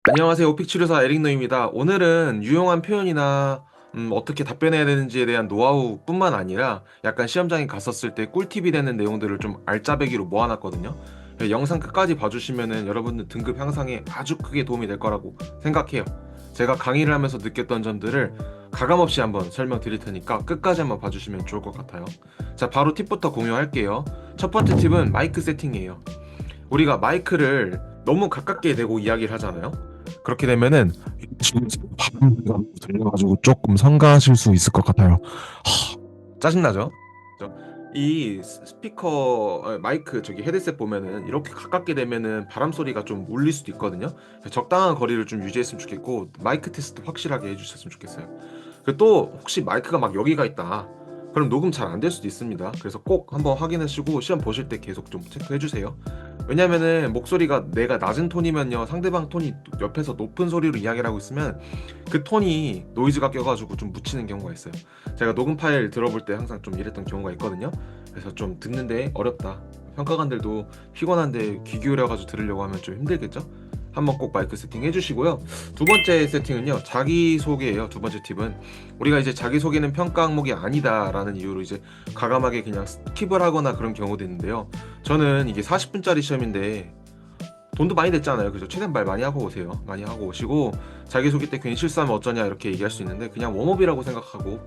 안녕하세요. 오픽치료사 에릭노입니다. 오늘은 유용한 표현이나 어떻게 답변해야 되는지에 대한 노하우 뿐만 아니라 약간 시험장에 갔었을 때 꿀팁이 되는 내용들을 좀 알짜배기로 모아놨거든요. 영상 끝까지 봐주시면은 여러분들 등급 향상에 아주 크게 도움이 될 거라고 생각해요. 제가 강의를 하면서 느꼈던 점들을 가감없이 한번 설명드릴 테니까 끝까지 한번 봐주시면 좋을 것 같아요. 자, 바로 팁부터 공유할게요. 첫 번째 팁은 마이크 세팅이에요. 우리가 마이크를 너무 가깝게 대고 이야기를 하잖아요. 그렇게 되면은 지금 발음가 들려가지고 조금 성가하실 수 있을 것 같아요. 짜증나죠? 그죠? 이 스피커 마이크 저기 헤드셋 보면은 이렇게 가깝게 되면은 바람 소리가 좀 울릴 수도 있거든요. 적당한 거리를 좀 유지했으면 좋겠고 마이크 테스트 확실하게 해주셨으면 좋겠어요. 그리고 또 혹시 마이크가 막 여기가 있다. 그럼 녹음 잘 안 될 수도 있습니다. 그래서 꼭 한번 확인하시고 시험 보실 때 계속 좀 체크해 주세요. 왜냐면은 목소리가 내가 낮은 톤이면요 상대방 톤이 옆에서 높은 소리로 이야기를 하고 있으면 그 톤이 노이즈가 껴가지고 좀 묻히는 경우가 있어요. 제가 녹음 파일 들어볼 때 항상 좀 이랬던 경우가 있거든요. 그래서 좀 듣는데 어렵다, 평가관들도 피곤한데 귀 기울여가지고 들으려고 하면 좀 힘들겠죠. 한번 꼭 마이크 세팅 해주시고요. 두 번째 세팅은요, 자기소개예요. 두 번째 팁은 우리가 이제 자기소개는 평가 항목이 아니다라는 이유로 이제 과감하게 그냥 스킵을 하거나 그런 경우도 있는데요. 저는 이게 40분짜리 시험인데 돈도 많이 냈잖아요. 그죠? 최대한 말 많이 하고 오세요. 많이 하고 오시고 자기소개 때 괜히 실수하면 어쩌냐 이렇게 얘기할 수 있는데 그냥 웜업이라고 생각하고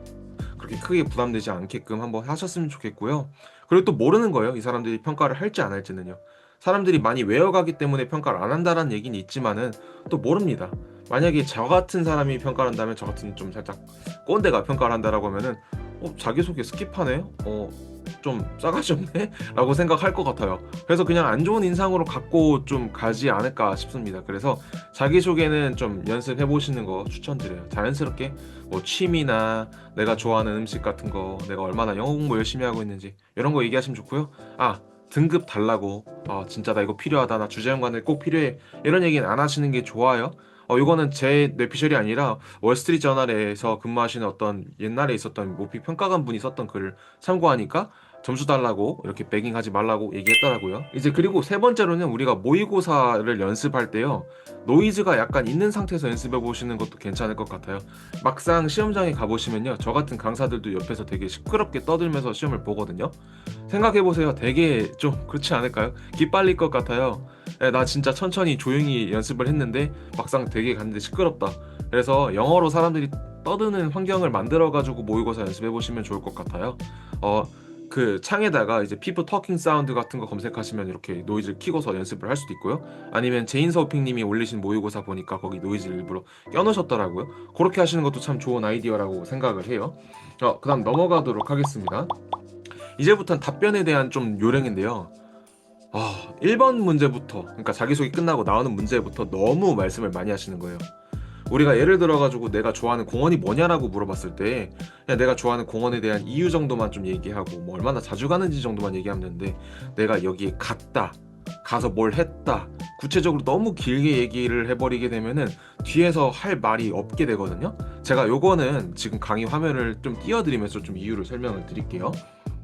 그렇게 크게 부담되지 않게끔 한번 하셨으면 좋겠고요. 그리고 또 모르는 거예요. 이 사람들이 평가를 할지 안 할지는요. 사람들이 많이 외워가기 때문에 평가를 안 한다라는 얘기는 있지만은 또 모릅니다. 만약에 저 같은 사람이 평가를 한다면, 저 같은 좀 살짝 꼰대가 평가를 한다라고 하면은 자기소개 스킵하네? 좀 싸가지 없네? 라고 생각할 것 같아요. 그래서 그냥 안 좋은 인상으로 갖고 좀 가지 않을까 싶습니다. 그래서 자기소개는 좀 연습해 보시는 거 추천드려요. 자연스럽게 뭐 취미나 내가 좋아하는 음식 같은 거, 내가 얼마나 영어 공부 열심히 하고 있는지 이런 거 얘기하시면 좋고요. 등급 달라고, 진짜 나 이거 필요하다, 나 주제연관을 꼭 필요해, 이런 얘기는 안 하시는 게 좋아요. 이거는 제 뇌피셜이 아니라 월스트리트 저널에서 근무하시는 어떤 옛날에 있었던 모피 평가관 분이 썼던 글을 참고하니까 점수 달라고 이렇게 베깅하지 말라고 얘기했더라고요. 이제 그리고 세 번째로는 우리가 모의고사를 연습할 때요, 노이즈가 약간 있는 상태에서 연습해 보시는 것도 괜찮을 것 같아요. 막상 시험장에 가보시면요, 저 같은 강사들도 옆에서 되게 시끄럽게 떠들면서 시험을 보거든요. 생각해 보세요. 되게 좀 그렇지 않을까요? 기빨릴 것 같아요. 나 진짜 천천히 조용히 연습을 했는데 막상 되게 갔는데 시끄럽다. 그래서 영어로 사람들이 떠드는 환경을 만들어 가지고 모의고사 연습해 보시면 좋을 것 같아요. 그 창에다가 이제 피부 터킹 사운드 같은 거 검색하시면 이렇게 노이즈를 키고서 연습을 할 수도 있고요. 아니면 제인 서핑님이 올리신 모의고사 보니까 거기 노이즈를 일부러 껴놓으셨더라고요. 그렇게 하시는 것도 참 좋은 아이디어라고 생각을 해요. 그다음 넘어가도록 하겠습니다. 이제부터는 답변에 대한 좀 요령인데요. 1번 문제부터, 그러니까 자기소개 끝나고 나오는 문제부터 너무 말씀을 많이 하시는 거예요. 우리가 예를 들어가지고 내가 좋아하는 공원이 뭐냐라고 물어봤을 때 그냥 내가 좋아하는 공원에 대한 이유 정도만 좀 얘기하고 뭐 얼마나 자주 가는지 정도만 얘기하면 되는데, 내가 여기에 갔다, 가서 뭘 했다, 구체적으로 너무 길게 얘기를 해버리게 되면은 뒤에서 할 말이 없게 되거든요. 제가 요거는 지금 강의 화면을 좀 띄워드리면서 좀 이유를 설명을 드릴게요.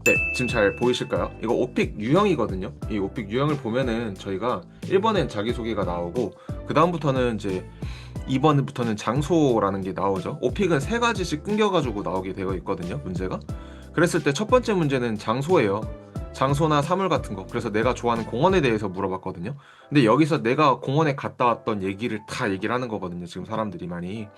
네, 지금 잘 보이실까요? 이거 오픽 유형이거든요. 이 오픽 유형을 보면은 저희가 1번엔 자기소개가 나오고 그 다음부터는 이제 2번부터는 장소라는 게 나오죠. 오픽은 세 가지씩 끊겨가지고 나오게 되어 있거든요, 문제가. 그랬을 때 첫 번째 문제는 장소예요. 장소나 사물 같은 거. 그래서 내가 좋아하는 공원에 대해서 물어봤거든요. 근데 여기서 내가 공원에 갔다 왔던 얘기를 다 얘기를 하는 거거든요, 지금 사람들이 많이.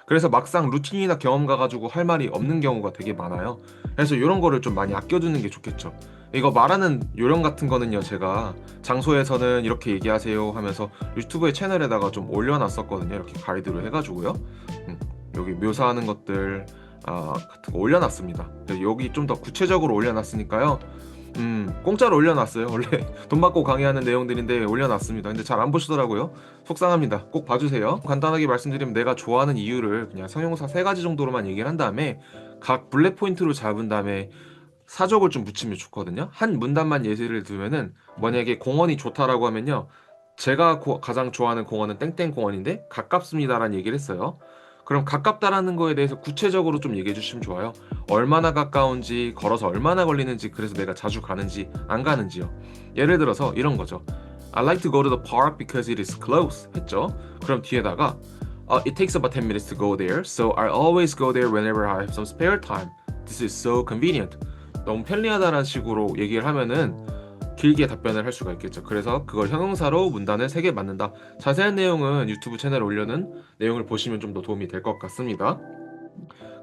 그래서 막상 루틴이나 경험 가가지고 할 말이 없는 경우가 되게 많아요. 그래서 이런 거를 좀 많이 아껴두는 게 좋겠죠. 이거 말하는 요령 같은 거는요, 제가 장소에서는 이렇게 얘기하세요 하면서 유튜브의 채널에다가 좀 올려놨었거든요. 이렇게 가이드로 해가지고요. 여기 묘사하는 것들 같은 거 올려놨습니다. 여기 좀 더 구체적으로 올려놨으니까요. 공짜로 올려놨어요. 원래 돈 받고 강의하는 내용들인데 올려놨습니다. 근데 잘 안 보시더라고요. 속상합니다. 꼭 봐주세요. 간단하게 말씀드리면 내가 좋아하는 이유를 그냥 성형사 세 가지 정도로만 얘기를 한 다음에 각 블랙 포인트로 잡은 다음에 사족을 좀 붙이면 좋거든요. 한 문단만 예시를 들면은 만약에 공원이 좋다라고 하면요, 제가 가장 좋아하는 공원은 땡땡 공원인데 가깝습니다라는 얘기를 했어요. 그럼 가깝다라는 거에 대해서 구체적으로 좀 얘기해 주시면 좋아요. 얼마나 가까운지, 걸어서 얼마나 걸리는지, 그래서 내가 자주 가는지 안 가는지요. 예를 들어서 이런 거죠. I like to go to the park because it is close 했죠. 그럼 뒤에다가 it takes about 10 minutes to go there, so I always go there whenever I have some spare time. This is so convenient. 너무 편리하다는 식으로 얘기를 하면은 길게 답변을 할 수가 있겠죠. 그래서 그걸 형용사로 문단을 3개 만든다. 자세한 내용은 유튜브 채널에 올려놓은 내용을 보시면 좀 더 도움이 될 것 같습니다.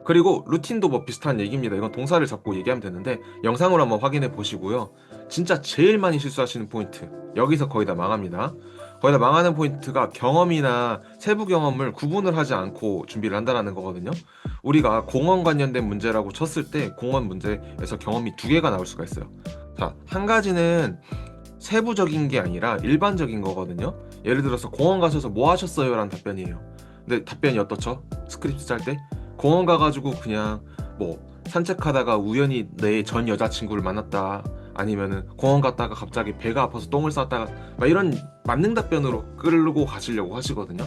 그리고 루틴도 뭐 비슷한 얘기입니다. 이건 동사를 잡고 얘기하면 되는데 영상으로 한번 확인해 보시고요. 진짜 제일 많이 실수하시는 포인트, 여기서 거의 다 망합니다. 거의 다 망하는 포인트가 경험이나 세부 경험을 구분을 하지 않고 준비를 한다는 거거든요. 우리가 공원 관련된 문제라고 쳤을 때 공원 문제에서 경험이 2개가 나올 수가 있어요. 자, 한 가지는 세부적인 게 아니라 일반적인 거거든요. 예를 들어서 공원 가셔서 뭐 하셨어요? 라는 답변이에요. 근데 답변이 어떻죠? 스크립트 짤 때 공원 가가지고 그냥 뭐 산책하다가 우연히 내 전 여자친구를 만났다, 아니면은 공원 갔다가 갑자기 배가 아파서 똥을 쌌다가 막 이런 만능 답변으로 끌고 가시려고 하시거든요.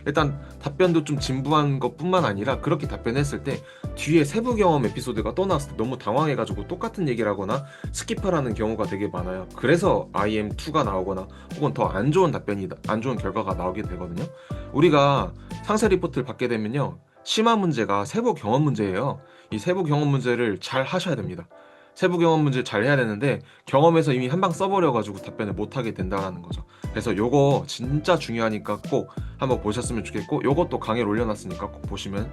일단 답변도 좀 진부한 것뿐만 아니라 그렇게 답변했을 때 뒤에 세부 경험 에피소드가 또 나왔을 때 너무 당황해가지고 똑같은 얘기를 하거나 스킵하라는 경우가 되게 많아요. 그래서 IM2가 나오거나 혹은 더 안 좋은 답변이다, 안 좋은 결과가 나오게 되거든요. 우리가 상세 리포트를 받게 되면요, 심화 문제가 세부 경험 문제예요. 이 세부 경험 문제를 잘 하셔야 됩니다. 세부 경험 문제를 잘 해야 되는데 경험에서 이미 한 방 써버려가지고 답변을 못하게 된다는 거죠. 그래서 요거 진짜 중요하니까 꼭 한번 보셨으면 좋겠고, 요것도 강의를 올려놨으니까 꼭 보시면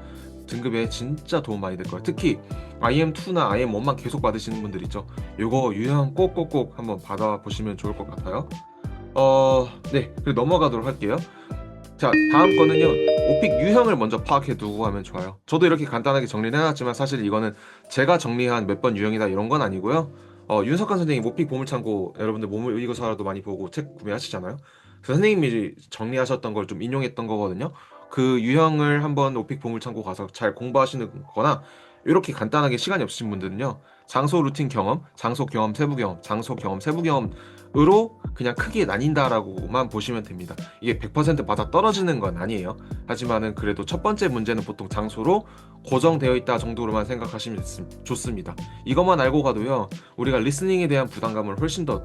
등급에 진짜 도움 많이 될 거예요. 특히 IM2나 IM1만 계속 받으시는 분들 있죠. 요거 유형 꼭꼭꼭 한번 받아보시면 좋을 것 같아요. 네, 그리고 넘어가도록 할게요. 자, 다음 거는요, 오픽 유형을 먼저 파악해 두고 하면 좋아요. 저도 이렇게 간단하게 정리를 해놨지만 사실 이거는 제가 정리한 몇 번 유형이다 이런 건 아니고요. 윤석환 선생님 오픽 보물창고, 여러분들 모의고사도 많이 보고 책 구매하시잖아요. 그 선생님이 정리하셨던 걸 좀 인용했던 거거든요. 그 유형을 한번 오픽 보물창고 가서 잘 공부하시는 거나, 이렇게 간단하게 시간이 없으신 분들은요, 장소 루틴 경험, 장소 경험 세부 경험, 장소 경험 세부 경험으로 그냥 크게 나뉜다라고만 보시면 됩니다. 이게 100% 맞아 떨어지는 건 아니에요. 하지만은 그래도 첫 번째 문제는 보통 장소로 고정되어 있다 정도로만 생각하시면 좋습니다. 이것만 알고 가도요, 우리가 리스닝에 대한 부담감을 훨씬 더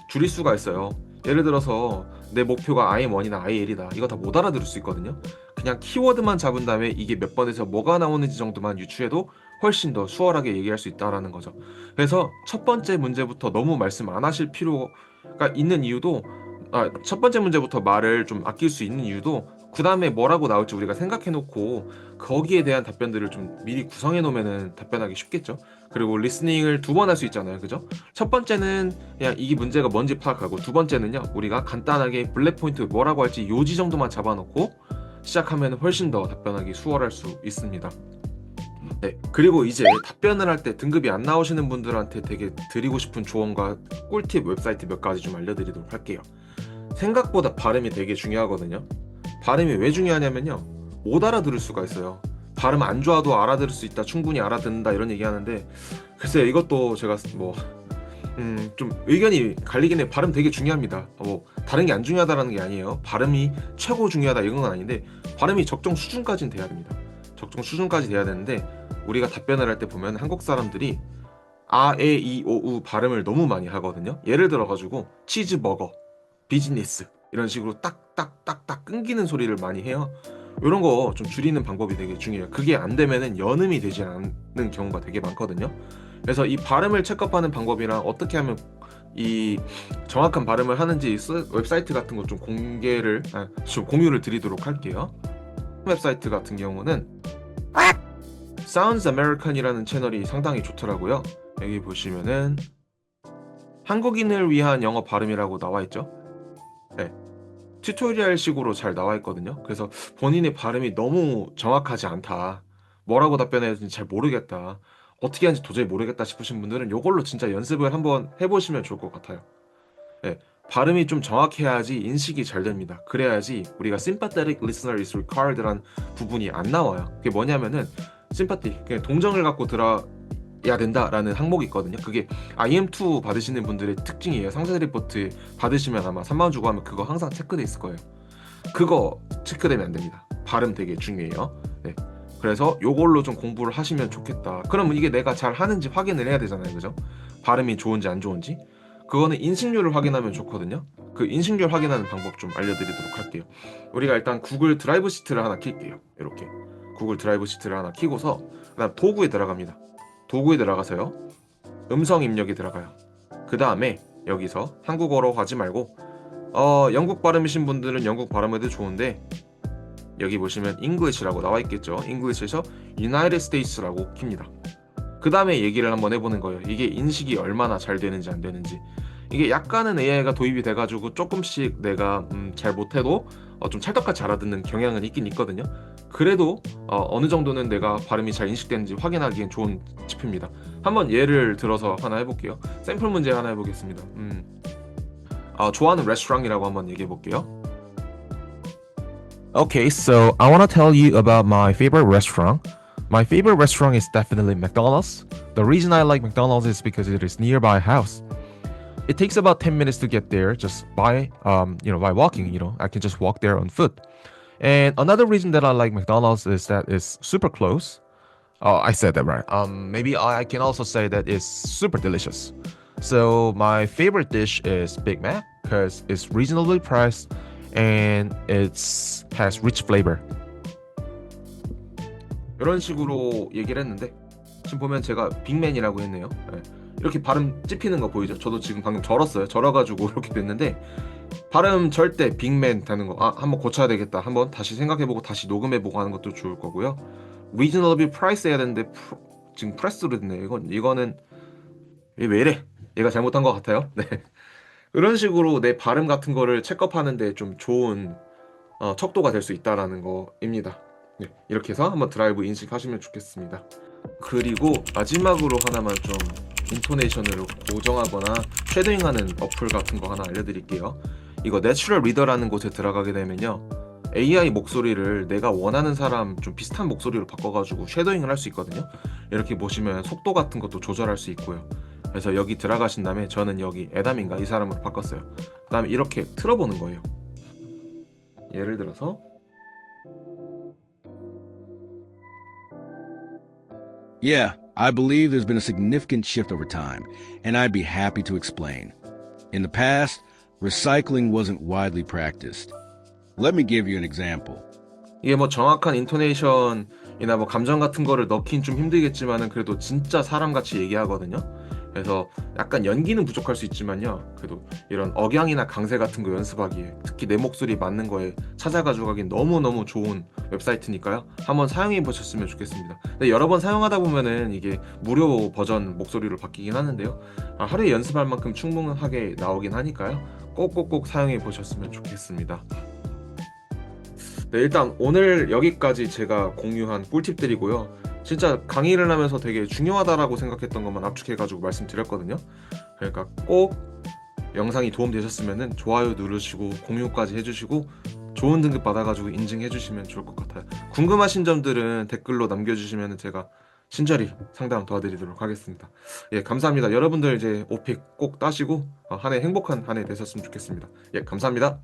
줄일 수가 있어요. 예를 들어서 내 목표가 IM1이나 IL이다, 이거 다 못 알아들을 수 있거든요. 그냥 키워드만 잡은 다음에 이게 몇 번에서 뭐가 나오는지 정도만 유추해도 훨씬 더 수월하게 얘기할 수 있다라는 거죠. 그래서 첫 번째 문제부터 너무 말씀 안 하실 필요가 있는 이유도, 첫 번째 문제부터 말을 좀 아낄 수 있는 이유도, 그 다음에 뭐라고 나올지 우리가 생각해 놓고 거기에 대한 답변들을 좀 미리 구성해 놓으면 답변하기 쉽겠죠. 그리고 리스닝을 2번 할 수 있잖아요, 그죠? 첫 번째는 그냥 이게 문제가 뭔지 파악하고, 두 번째는요, 우리가 간단하게 블랙 포인트 뭐라고 할지 요지 정도만 잡아놓고 시작하면 훨씬 더 답변하기 수월할 수 있습니다. 네, 그리고 이제 답변을 할 때 등급이 안 나오시는 분들한테 되게 드리고 싶은 조언과 꿀팁 웹사이트 몇 가지 좀 알려드리도록 할게요. 생각보다 발음이 되게 중요하거든요. 발음이 왜 중요하냐면요, 못 알아들을 수가 있어요. 발음 안 좋아도 알아들을 수 있다, 충분히 알아듣는다 이런 얘기 하는데, 글쎄요, 이것도 제가 좀 의견이 갈리긴 해요. 발음 되게 중요합니다. 뭐 다른 게 안 중요하다라는 게 아니에요. 발음이 최고 중요하다 이건 건 아닌데, 발음이 적정 수준까지는 돼야 됩니다. 적정 수준까지 돼야 되는데, 우리가 답변을 할 때 보면 한국 사람들이 아, 에, 이, 오, 우 발음을 너무 많이 하거든요. 예를 들어가지고 치즈버거, 비즈니스 이런 식으로 딱딱딱딱 끊기는 소리를 많이 해요. 이런 거 좀 줄이는 방법이 되게 중요해요. 그게 안 되면은 연음이 되지 않는 경우가 되게 많거든요. 그래서 이 발음을 체크업하는 방법이랑 어떻게 하면 이 정확한 발음을 하는지 웹사이트 같은 거 좀 좀 공유를 드리도록 할게요. 웹사이트 같은 경우는 Sounds American이라는 채널이 상당히 좋더라고요. 여기 보시면은 한국인을 위한 영어 발음이라고 나와 있죠. 네, 튜토리얼 식으로 잘 나와 있거든요. 그래서 본인의 발음이 너무 정확하지 않다, 뭐라고 답변해야 되는지 잘 모르겠다, 어떻게 하는지 도저히 모르겠다 싶으신 분들은 이걸로 진짜 연습을 한번 해보시면 좋을 것 같아요. 네, 발음이 좀 정확해야지 인식이 잘 됩니다. 그래야지 우리가 sympathetic listener is required란 부분이 안 나와요. 그게 뭐냐면은 sympathy, 그냥 동정을 갖고 들어야 된다라는 항목이 있거든요. 그게 IM2 받으시는 분들의 특징이에요. 상세 리포트 받으시면 아마 3만 원 주고 하면 그거 항상 체크돼 있을 거예요. 그거 체크되면 안 됩니다. 발음 되게 중요해요. 네, 그래서 요걸로 좀 공부를 하시면 좋겠다. 그러면 이게 내가 잘 하는지 확인을 해야 되잖아요, 그죠? 발음이 좋은지 안 좋은지. 그거는 인식률을 확인하면 좋거든요. 그 인식률 확인하는 방법 좀 알려드리도록 할게요. 우리가 일단 구글 드라이브 시트를 하나 킬게요. 이렇게 구글 드라이브 시트를 하나 키고서 그다음 도구에 들어갑니다. 도구에 들어가서요. 음성 입력이 들어가요. 그 다음에 여기서 한국어로 하지 말고 영국 발음이신 분들은 영국 발음해도 좋은데 여기 보시면 English라고 나와 있겠죠. English에서 United States라고 킵니다. 그 다음에 얘기를 한번 해보는 거예요. 이게 인식이 얼마나 잘 되는지 안 되는지. 이게 약간은 AI가 도입이 돼가지고 조금씩 내가 잘 못해도 좀 찰떡같이 알아듣는 경향은 있긴 있거든요. 그래도 어느 정도는 내가 발음이 잘 인식되는지 확인하기엔 좋은 팁입니다. 한번 예를 들어서 하나 해볼게요. 샘플 문제 하나 해보겠습니다. 좋아하는 레스토랑이라고 한번 얘기해 볼게요. Okay, so I want to tell you about my favorite restaurant. My favorite restaurant is definitely McDonald's. The reason I like McDonald's is because it is nearby house. It takes about 10 minutes to get there just by walking, I can just walk there on foot. And another reason that I like McDonald's is that it's super close. Oh, I said that right. Maybe I can also say that it's super delicious. So my favorite dish is Big Mac because it's reasonably priced and it's has rich flavor. 이런 식으로 얘기를 했는데 지금 보면 제가 빅맨이라고 했네요. 네. 이렇게 발음 찝히는 거 보이죠? 저도 지금 방금 절었어요. 절어가지고 이렇게 됐는데 발음 절대 빅맨 되는 거 한번 고쳐야 되겠다. 한번 다시 생각해보고 다시 녹음해보고 하는 것도 좋을 거고요. reasonably price 해야 되는데 지금 프레스로 됐네. 이거는 왜 이래? 얘가 잘못한 것 같아요. 네. 이런 식으로 내 발음 같은 거를 체크업하는데 좀 좋은 척도가 될 수 있다라는 거입니다. 네, 이렇게 해서 한번 드라이브 인식하시면 좋겠습니다. 그리고 마지막으로 하나만 좀 인토네이션으로 고정하거나 쉐도잉하는 어플 같은 거 하나 알려드릴게요. 이거 내추럴 리더라는 곳에 들어가게 되면요, AI 목소리를 내가 원하는 사람 좀 비슷한 목소리로 바꿔가지고 쉐도잉을 할 수 있거든요. 이렇게 보시면 속도 같은 것도 조절할 수 있고요. 그래서 여기 들어가신 다음에 저는 여기 에담인가 이 사람으로 바꿨어요. 그 다음에 이렇게 틀어보는 거예요. 예를 들어서 Yeah, I believe there's been a significant shift over time, and I'd be happy to explain. In the past, recycling wasn't widely practiced. Let me give you an example. 이게 뭐 정확한 인토네이션이나 뭐 감정 같은 거를 넣긴 좀 힘들겠지만은 그래도 진짜 사람같이 얘기하거든요. 그래서 약간 연기는 부족할 수 있지만요, 그래도 이런 억양이나 강세 같은 거 연습하기에 특히 내 목소리 맞는 거에 찾아가지고 가긴 너무너무 좋은 웹사이트니까요. 한번 사용해 보셨으면 좋겠습니다. 근데 여러 번 사용하다 보면은 이게 무료 버전 목소리로 바뀌긴 하는데요, 하루에 연습할 만큼 충분하게 나오긴 하니까요. 꼭꼭꼭 사용해 보셨으면 좋겠습니다. 네, 일단 오늘 여기까지 제가 공유한 꿀팁들이고요. 진짜 강의를 하면서 되게 중요하다라고 생각했던 것만 압축해가지고 말씀드렸거든요. 그러니까 꼭 영상이 도움되셨으면 좋아요 누르시고 공유까지 해주시고 좋은 등급 받아가지고 인증해주시면 좋을 것 같아요. 궁금하신 점들은 댓글로 남겨주시면 제가 친절히 상담 도와드리도록 하겠습니다. 예, 감사합니다. 여러분들 이제 오픽 꼭 따시고 한 해 행복한 한 해 되셨으면 좋겠습니다. 예, 감사합니다.